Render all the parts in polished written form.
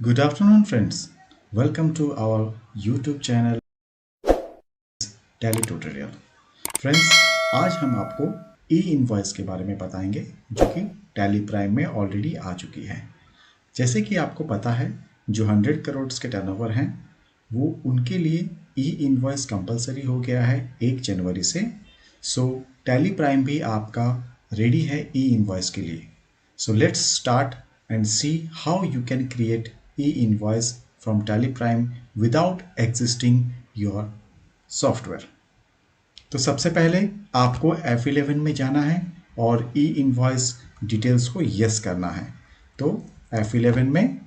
Good afternoon, friends. Welcome to our YouTube channel Tally Tutorial. Friends, आज हम आपको ई invoice के बारे में बताएंगे जो कि टैली प्राइम में ऑलरेडी आ चुकी है। जैसे कि आपको पता है, जो 100 करोड़ के टर्नओवर हैं वो उनके लिए ई इनवॉइस कंपलसरी हो गया है 1 जनवरी से। सो टैली प्राइम भी आपका रेडी है ई इनवॉइस के लिए। So let's start and see how you can create e-invoice from TallyPrime without existing your software. तो सबसे पहले आपको F11 में जाना है और e-invoice डिटेल्स को यस करना है। तो F11 में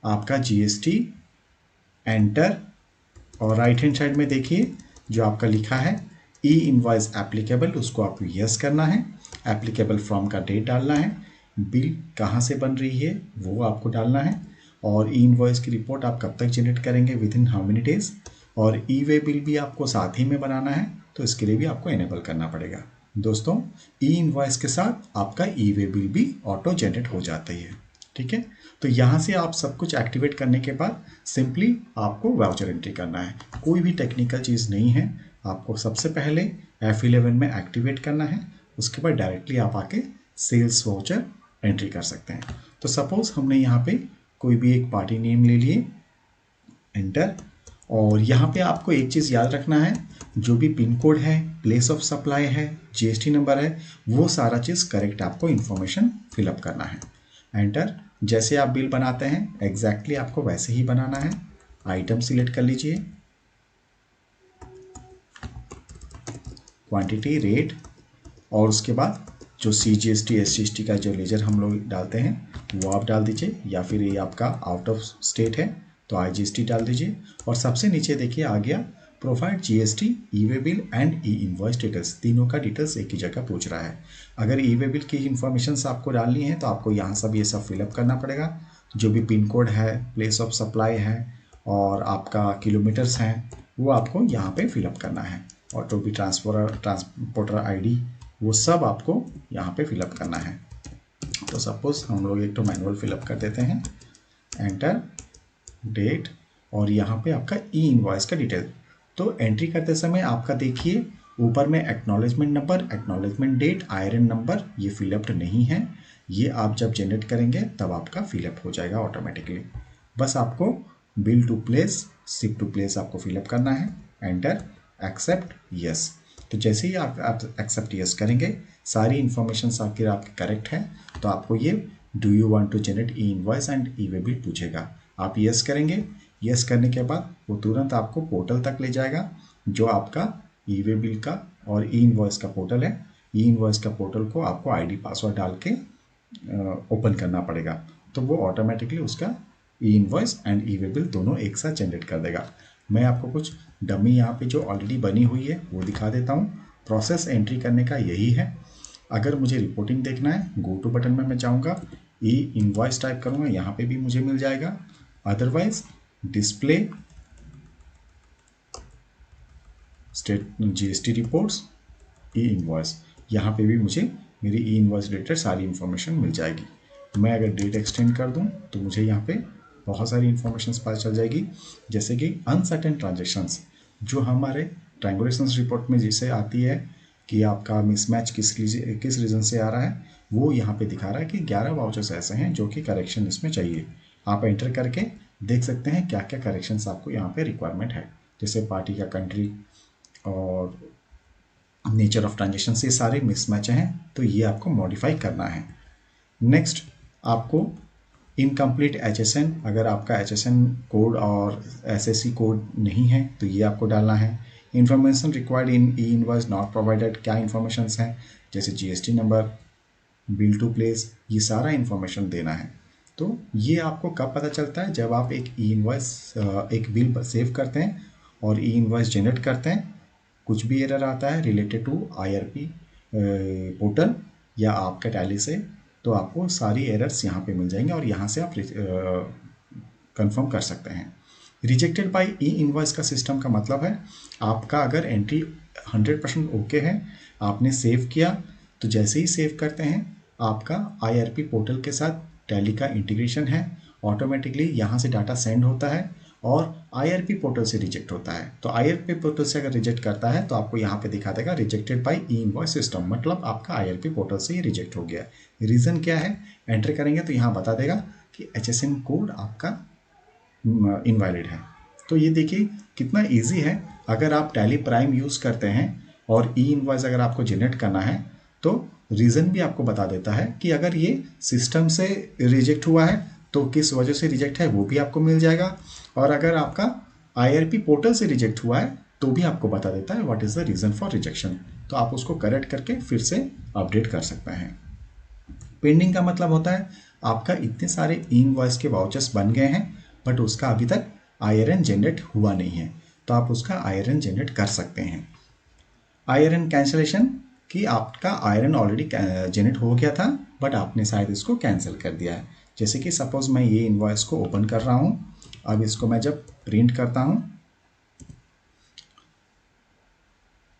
आपका GST एंटर और राइट हैंड साइड में देखिए जो आपका लिखा है ई इनवॉइस एप्लीकेबल, उसको आपको यस करना है। एप्लीकेबल फ्रॉम का डेट डालना है, बिल कहाँ से बन रही है वो आपको डालना है, और ई इनवॉइस की रिपोर्ट आप कब तक जनरेट करेंगे, with in how many days, और ई वे बिल भी आपको साथ ही में बनाना है, तो इसके लिए भी आपको इनेबल करना पड़ेगा। दोस्तों, ई इनवॉइस के साथ आपका ई वे बिल भी ऑटो जनरेट हो जाता है। ठीक है, तो यहाँ से आप सब कुछ एक्टिवेट करने के बाद सिंपली आपको वाउचर एंट्री करना है। कोई भी टेक्निकल चीज़ नहीं है, आपको सबसे पहले F11 में एक्टिवेट करना है, उसके बाद डायरेक्टली आप आके सेल्स वाउचर एंट्री कर सकते हैं। तो सपोज हमने यहाँ पे कोई भी एक पार्टी नेम ले लिए, एंटर, और यहाँ पे आपको एक चीज़ याद रखना है, जो भी पिन कोड है, प्लेस ऑफ सप्लाई है, GST नंबर है, वो सारा चीज़ करेक्ट आपको इन्फॉर्मेशन फिलअप करना है। एंटर। जैसे आप बिल बनाते हैं एग्जैक्टली आपको वैसे ही बनाना है। आइटम सिलेक्ट कर लीजिए, क्वांटिटी, रेट, और उसके बाद जो CGST SGST का जो लेजर हम लोग डालते हैं वो आप डाल दीजिए, या फिर ये आपका आउट ऑफ स्टेट है तो IGST डाल दीजिए। और सबसे नीचे देखिए आ गया provide GST, E way bill and E invoice details, तीनों का डिटेल्स एक ही जगह पूछ रहा है। अगर ई वे बिल की इन्फॉर्मेशन आपको डालनी है तो आपको यहाँ सब ये सब फिलअप करना पड़ेगा। जो भी पिन कोड है, प्लेस ऑफ सप्लाई है और आपका किलोमीटर्स हैं वो आपको यहाँ पे फिलअप करना है। और जो भी ट्रांसपोर्टर ID वो सब आपको यहाँ पे फिलअप करना है। तो सपोज हम लोग एक तो मैनुअल फिलअप कर देते हैं, एंटर, डेट, और यहाँ पे आपका ई इनवॉइस का डिटेल। तो एंट्री करते समय आपका देखिए ऊपर में acknowledgement number, acknowledgement date, IRN number, ये फिलअप्ड नहीं है। ये आप जब जनरेट करेंगे तब आपका फिलअप हो जाएगा ऑटोमेटिकली। बस आपको bill to place, ship to place आपको फिलअप करना है, एंटर, एक्सेप्ट, यस। तो जैसे ही आप एक्सेप्ट यस करेंगे, सारी इन्फॉर्मेशन आपकी करेक्ट है, तो आपको ये do you want to generate e invoice and e way bill पूछेगा। आप यस करेंगे, यस करने के बाद वो तुरंत आपको पोर्टल तक ले जाएगा, जो आपका ई वे बिल का और ई इनवॉइस का पोर्टल है। ई इनवॉइस का पोर्टल को आपको ID पासवर्ड डाल के ओपन करना पड़ेगा, तो वो ऑटोमेटिकली उसका ई invoice and e way bill दोनों एक साथ जनरेट कर देगा। मैं आपको कुछ डमी यहाँ पे जो ऑलरेडी बनी हुई है वो दिखा देता हूँ। प्रोसेस एंट्री करने का यही है। अगर मुझे रिपोर्टिंग देखना है, गो टू बटन में मैं जाऊँगा, ई इनवॉइस टाइप करूँगा, यहाँ पे भी मुझे मिल जाएगा। Otherwise display state GST reports, ई इनवॉइस, यहाँ पे भी मुझे मेरी ई इनवॉइस रिलेटेड सारी इन्फॉर्मेशन मिल जाएगी। मैं अगर डेट एक्सटेंड कर दूँ तो मुझे यहाँ पे बहुत सारी इन्फॉर्मेशन पता चल जाएगी, जैसे कि अनसर्टेन ट्रांजेक्शन्स, जो हमारे ट्रायंगुलेशंस रिपोर्ट में जिसे आती है कि आपका मिसमैच किस रीज़न से आ रहा है, वो यहाँ पे दिखा रहा है कि 11 वाउचर्स ऐसे हैं जो कि करेक्शन इसमें चाहिए। आप एंटर करके देख सकते हैं क्या क्या करेक्शंस आपको यहाँ पे रिक्वायरमेंट है, जैसे पार्टी का कंट्री और नेचर ऑफ ट्रांजेक्शन, ये सारे मिसमैच हैं, तो ये आपको मॉडिफाई करना है। नेक्स्ट, आपको इनकम्प्लीट HSN, अगर आपका HSN कोड और SSC कोड नहीं है तो ये आपको डालना है। Information required in e invoice not provided, क्या इन्फॉर्मेशन हैं, जैसे GST number, bill to place, ये सारा इन्फॉर्मेशन देना है। तो ये आपको कब पता चलता है, जब आप एक ई इनवॉइस, एक बिल सेव करते हैं और ई इनवॉइस जनरेट करते हैं, कुछ भी एरर आता है रिलेटेड टू IRP पोर्टल या आपके टैली से, तो आपको सारी एरर्स यहाँ पे मिल जाएंगे और यहाँ से आप कंफर्म कर सकते हैं। रिजेक्टेड बाय ई इनवॉइस का सिस्टम का मतलब है आपका अगर एंट्री 100% ओके है, आपने सेव किया, तो जैसे ही सेव करते हैं आपका IRP पोर्टल के साथ टैली का इंटीग्रेशन है ऑटोमेटिकली यहाँ से डाटा सेंड होता है और आईआरपी पोर्टल से रिजेक्ट होता है। तो आईआरपी पोर्टल से अगर रिजेक्ट करता है तो आपको यहाँ पे दिखा देगा rejected by E invoice system, मतलब आपका आईआरपी पोर्टल से ही रिजेक्ट हो गया। रीज़न क्या है एंटर करेंगे तो यहाँ बता देगा कि HSN कोड आपका इनवैलिड है। तो ये देखिए कितना ईजी है। अगर आप टैली प्राइम यूज़ करते हैं और ई इनवॉइस अगर आपको जनरेट करना है तो रीज़न भी आपको बता देता है कि अगर ये सिस्टम से रिजेक्ट हुआ है तो किस वजह से रिजेक्ट है वो भी आपको मिल जाएगा, और अगर आपका आईआरपी पोर्टल से रिजेक्ट हुआ है तो भी आपको बता देता है what is the reason for rejection. तो आप उसको करेक्ट करके फिर से अपडेट कर सकते हैं। पेंडिंग का मतलब होता है आपका इतने सारे ई इनवॉइस के वाउचर्स बन गए हैं बट उसका अभी तक IRN जनरेट हुआ नहीं है, तो आप उसका IRN जनरेट कर सकते हैं। IRN कैंसिलेशन कि आपका IRN ऑलरेडी जनरेट हो गया था बट आपने शायद इसको कैंसिल कर दिया है। जैसे कि सपोज मैं ये इनवॉइस को ओपन कर रहा हूँ, अब इसको मैं जब प्रिंट करता हूँ,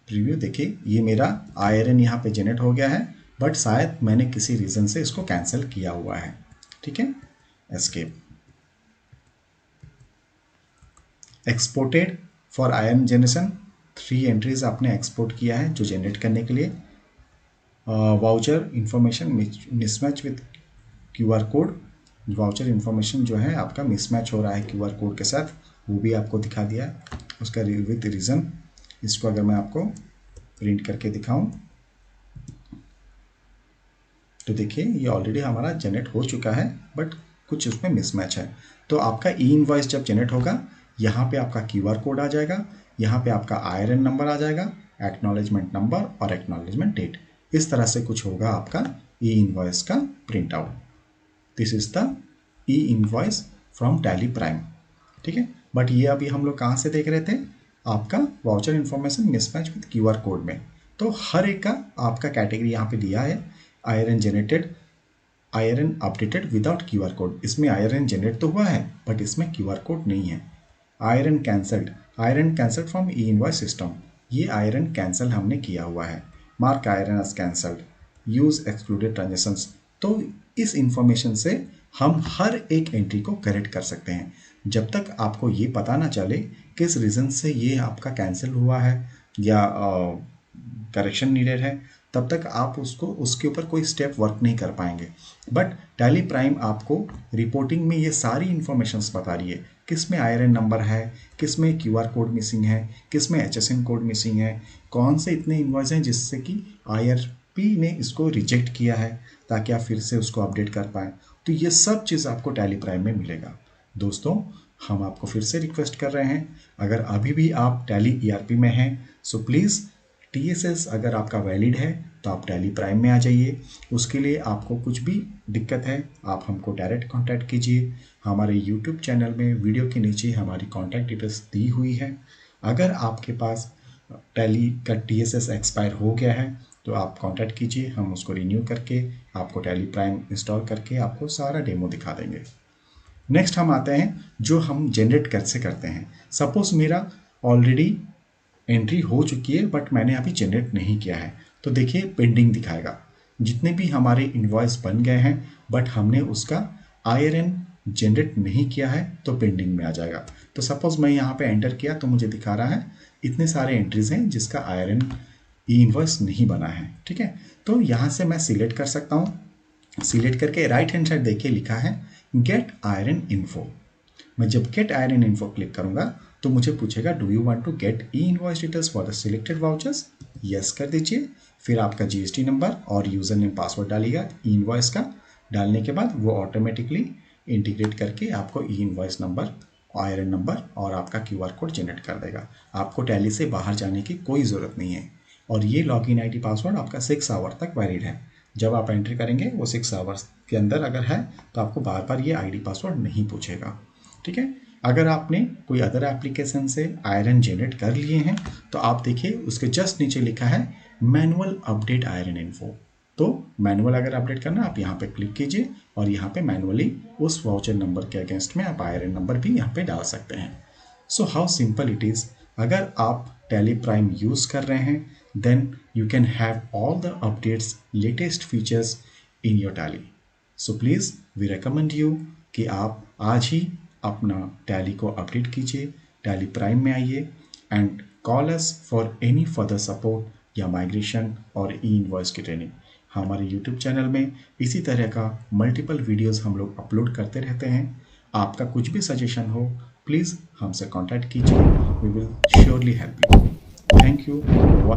प्रीव्यू देखिए ये मेरा IRN यहाँ पे जनरेट हो गया है बट शायद मैंने किसी रीज़न से इसको कैंसिल किया हुआ है। ठीक है, escape. Exported for IRN generation 3 entries आपने एक्सपोर्ट किया है जो जनरेट करने के लिए। Voucher information mismatch with QR code, voucher information जो है आपका मिसमैच हो रहा है QR कोड के साथ, वो भी आपको दिखा दिया है उसका विथ रीज़न। इसको अगर मैं आपको प्रिंट करके दिखाऊं तो देखिए ये ऑलरेडी हमारा जनरेट हो चुका है बट कुछ उसमें मिसमैच है। तो आपका ई इनवॉइस जब जनरेट होगा यहाँ पे आपका QR कोड आ जाएगा, यहाँ पे आपका IRN नंबर आ जाएगा, एक्नॉलेजमेंट नंबर और एक्नॉलेजमेंट डेट, इस तरह से कुछ होगा आपका ई इनवॉइस का print out. This is the E invoice from tally prime. ठीक है, बट ये अभी हम लोग कहाँ से देख रहे थे, आपका voucher information mismatch with QR code में। तो हर एक का आपका कैटेगरी यहाँ पे दिया है। IRN generated, IRN updated without QR code, इसमें IRN जनरेट तो हुआ है बट इसमें QR कोड नहीं है। IRN cancelled, IRN cancelled from e invoice system, ये IRN कैंसल हमने किया हुआ है। Mark IRN as cancelled, use excluded transactions. तो इस इंफॉर्मेशन से हम हर एक एंट्री को करेक्ट कर सकते हैं। जब तक आपको ये पता ना चले किस रीज़न से ये आपका कैंसिल हुआ है या करेक्शन नीडेड है, तब तक आप उसको उसके ऊपर कोई स्टेप वर्क नहीं कर पाएंगे। बट टैली प्राइम आपको रिपोर्टिंग में ये सारी इंफॉर्मेशंस बता रही है, किस में IRN नंबर है, किस में QR कोड मिसिंग है, किस में HSN कोड मिसिंग है, कौन से इतने इन्वॉइस हैं जिससे कि IRP ने इसको रिजेक्ट किया है, ताकि आप फिर से उसको अपडेट कर पाएँ। तो ये सब चीज़ आपको टैली प्राइम में मिलेगा। दोस्तों हम आपको फिर से रिक्वेस्ट कर रहे हैं, अगर अभी भी आप टैली ERP में हैं सो प्लीज़ TSS अगर आपका वैलिड है तो आप टैली प्राइम में आ जाइए। उसके लिए आपको कुछ भी दिक्कत है आप हमको डायरेक्ट कांटेक्ट कीजिए। हमारे यूट्यूब चैनल में वीडियो के नीचे हमारी कांटेक्ट डिटेल्स दी हुई है। अगर आपके पास टैली का TSS एक्सपायर हो गया है तो आप कांटेक्ट कीजिए, हम उसको रिन्यू करके आपको टैली प्राइम इंस्टॉल करके आपको सारा डेमो दिखा देंगे। नेक्स्ट हम आते हैं जो हम जनरेट कैसे करते हैं। सपोज मेरा ऑलरेडी एंट्री हो चुकी है बट मैंने अभी जनरेट नहीं किया है, तो देखिए पेंडिंग दिखाएगा। जितने भी हमारे इनवॉइस बन गए हैं बट हमने उसका IRN जनरेट नहीं किया है तो पेंडिंग में आ जाएगा। तो सपोज मैं यहाँ पे एंटर किया तो मुझे दिखा रहा है इतने सारे एंट्रीज हैं जिसका IRN इनवॉइस नहीं बना है। ठीक है, तो यहाँ से मैं सिलेक्ट कर सकता हूँ, सिलेक्ट करके राइट हैंड साइड देखिए लिखा है गेट IRN इन्फो। मैं जब गेट IRN इन्फो क्लिक करूंगा तो मुझे पूछेगा do you want to get e invoice details for the selected vouchers, yes कर दीजिए। फिर आपका GST नंबर और यूजर नेम पासवर्ड डालिएगा ई इनवॉइस का। डालने के बाद वो ऑटोमेटिकली इंटीग्रेट करके आपको ई इनवॉइस नंबर, IRN नंबर और आपका QR कोड जनरेट कर देगा। आपको टैली से बाहर जाने की कोई ज़रूरत नहीं है और ये लॉगिन ID पासवर्ड आपका 6 आवर तक वैलिड है। जब आप एंट्री करेंगे वो 6 आवर्स के अंदर अगर है तो आपको बार बार ये ID पासवर्ड नहीं पूछेगा। ठीक है, अगर आपने कोई अदर एप्लीकेशन से IRN जनरेट कर लिए हैं तो आप देखिए उसके जस्ट नीचे लिखा है मैनुअल अपडेट IRN इन्फो। तो मैनुअल अगर अपडेट करना आप यहाँ पे क्लिक कीजिए और यहाँ पे मैनुअली उस वाउचर नंबर के अगेंस्ट में आप IRN नंबर भी यहाँ पे डाल सकते हैं। So how simple it is. अगर आप टैली प्राइम यूज़ कर रहे हैं then you can have all the updates, latest features in your Tally. So please, we recommend you कि आप आज ही अपना टैली को अपडेट कीजिए, टैली प्राइम में आइए and call us for any further support या माइग्रेशन और ई इनवॉइस की ट्रेनिंग। हमारे यूट्यूब चैनल में इसी तरह का मल्टीपल वीडियोस हम लोग अपलोड करते रहते हैं। आपका कुछ भी सजेशन हो प्लीज़ हमसे कांटेक्ट कीजिए, we will surely help you. Thank you.